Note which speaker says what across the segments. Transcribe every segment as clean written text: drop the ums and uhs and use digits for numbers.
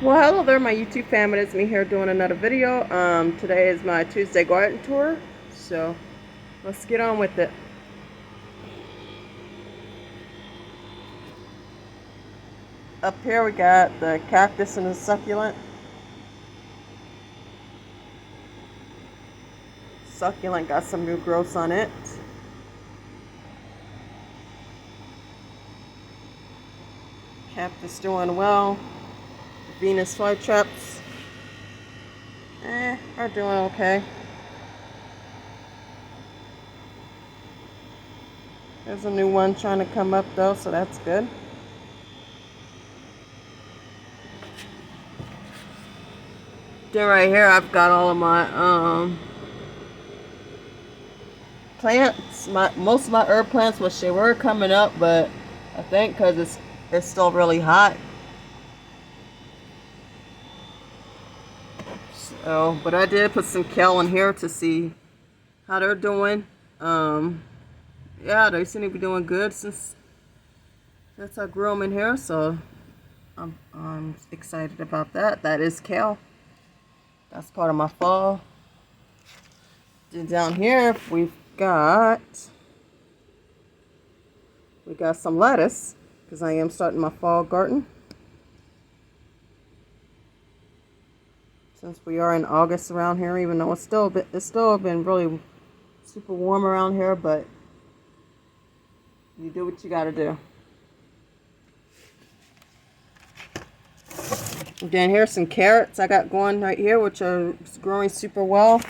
Speaker 1: Well, hello there, my YouTube family. It's me here doing another video. Today is my Tuesday garden tour, so let's get on with it. Up here we got the cactus and the succulent. Succulent got some new growths on it. Cactus doing well. Venus flytraps are doing okay. There's a new one trying to come up though, so that's good. Then right here I've got all of my plants. Most of my herb plants, which they were coming up, but I think because it's still really hot. So, but I did put some kale in here to see how they're doing. Yeah, they seem to be doing good since I grew them in here. So I'm excited about that. That is kale. That's part of my fall. Then down here we got some lettuce because I am starting my fall garden. Since we are in August around here, even though it's still been really super warm around here, but you do what you gotta do. And then here's some carrots I got going right here, which are growing super well.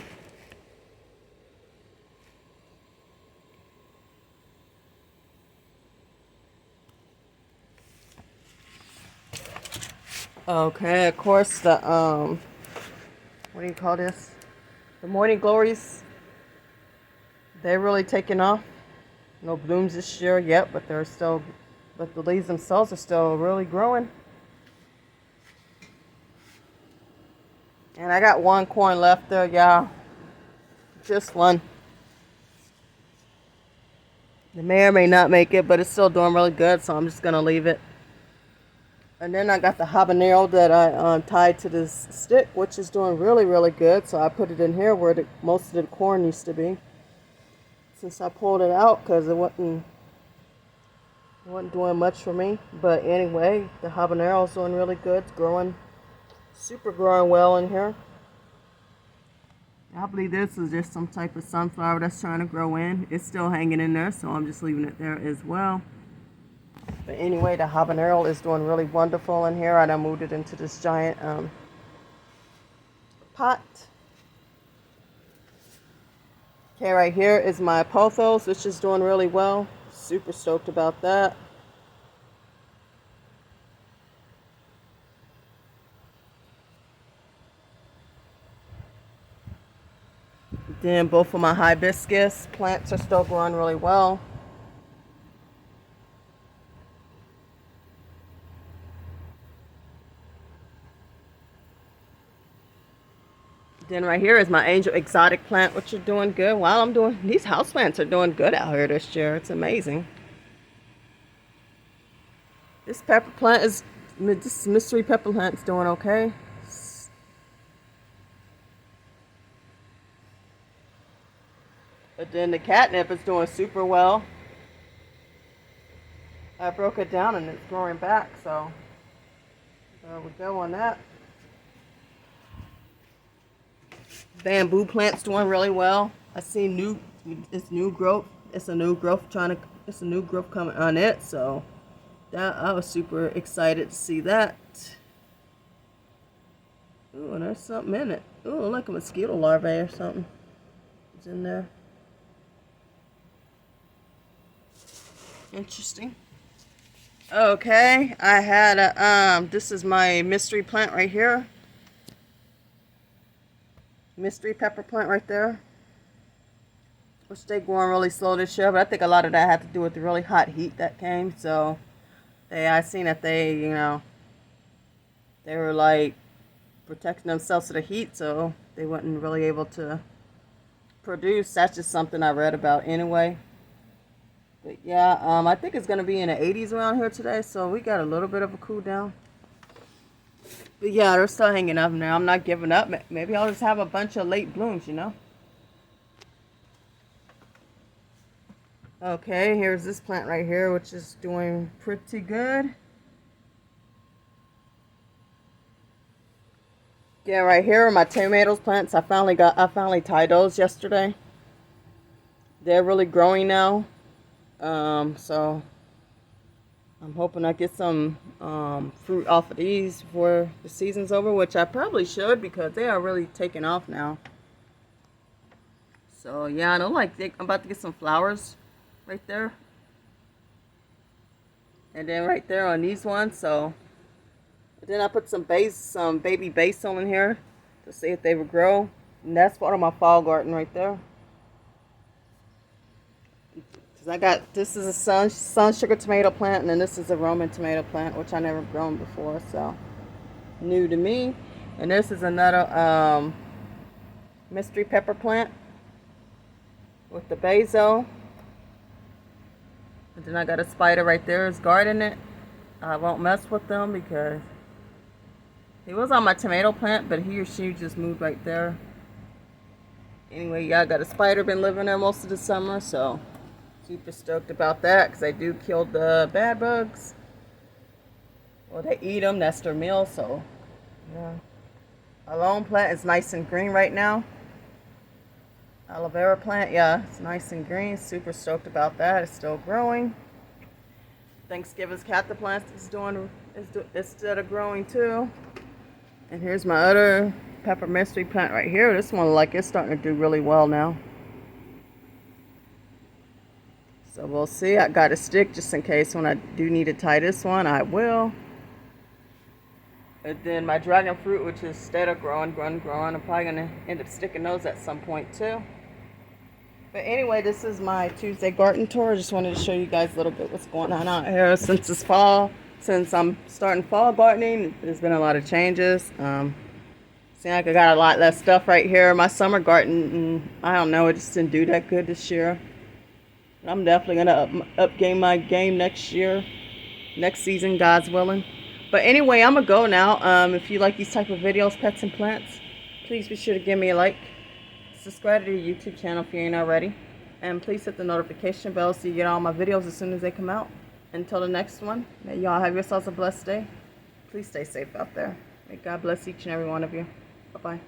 Speaker 1: Okay, of course the what do you call this? The morning glories. They're really taking off. No blooms this year yet, but the leaves themselves are still really growing. And I got one corn left there, yeah. Just one. It may or may not make it, but it's still doing really good, so I'm just gonna leave it. And then I got the habanero that I tied to this stick, which is doing really, really good. So I put it in here where most of the corn used to be. Since I pulled it out because it wasn't doing much for me. But anyway, the habanero is doing really good. It's growing well in here. I believe this is just some type of sunflower that's trying to grow in. It's still hanging in there, so I'm just leaving it there as well. But anyway, the habanero is doing really wonderful in here. I done moved it into this giant pot. Okay, right here is my pothos, which is doing really well. Super stoked about that. Then both of my hibiscus plants are still growing really well. Then right here is my angel exotic plant, which are doing good. While I'm doing these houseplants are doing good out here this year. It's amazing. This mystery pepper plant's doing okay. But then the catnip is doing super well. I broke it down and it's growing back, so there we go on that. Bamboo plant's doing really well. I see it's new growth. It's a new growth coming on it, so that I was super excited to see that. Ooh, and there's something in it. Ooh, like a mosquito larvae or something. It's in there. Interesting. Okay, I had a this is my mystery plant right here. Mystery pepper plant right there, which they growing really slow this year, but I think a lot of that had to do with the really hot heat that came. So I seen that they were like protecting themselves to the heat, so they weren't really able to produce. That's just something I read about anyway. But yeah, I think it's gonna be in the 80s around here today, so we got a little bit of a cool down. But yeah, they're still hanging up in there. I'm not giving up. Maybe I'll just have a bunch of late blooms, you know? Okay, here's this plant right here, which is doing pretty good. Yeah, right here are my tomatoes plants. I finally tied those yesterday. They're really growing now. So I'm hoping I get some fruit off of these before the season's over, which I probably should because they are really taking off now. So yeah, I know, like I'm about to get some flowers right there. And then right there on these ones, so then I put some baby basil in here to see if they would grow. And that's part of my fall garden right there. Cause I got, this is a sun sugar tomato plant, and then this is a Roman tomato plant, which I never grown before, so new to me. And this is another mystery pepper plant with the basil. And then I got a spider right there is guarding it. I won't mess with them because he was on my tomato plant, but he or she just moved right there. Anyway, yeah, I got a spider been living there most of the summer, so super stoked about that because they do kill the bad bugs. Well, they eat them, that's their meal, so yeah. Our lone plant is nice and green right now. Aloe vera plant, yeah, it's nice and green. Super stoked about that. It's still growing. Thanksgiving's cactus plant is still growing too. And here's my other pepper mystery plant right here. This one, like, it's starting to do really well now. So we'll see. I got a stick just in case when I do need to tie this one, I will. And then my dragon fruit, which is instead of growing, I'm probably going to end up sticking those at some point too. But anyway, this is my Tuesday garden tour. I just wanted to show you guys a little bit what's going on out here since it's fall. Since I'm starting fall gardening, there's been a lot of changes. Seems like I got a lot less stuff right here. My summer garden, I don't know, it just didn't do that good this year. I'm definitely going to up game my game next year, next season, God's willing. But anyway, I'm going to go now. If you like these type of videos, pets and plants, please be sure to give me a like. Subscribe to the YouTube channel if you ain't already. And please hit the notification bell so you get all my videos as soon as they come out. Until the next one, may y'all have yourselves a blessed day. Please stay safe out there. May God bless each and every one of you. Bye-bye.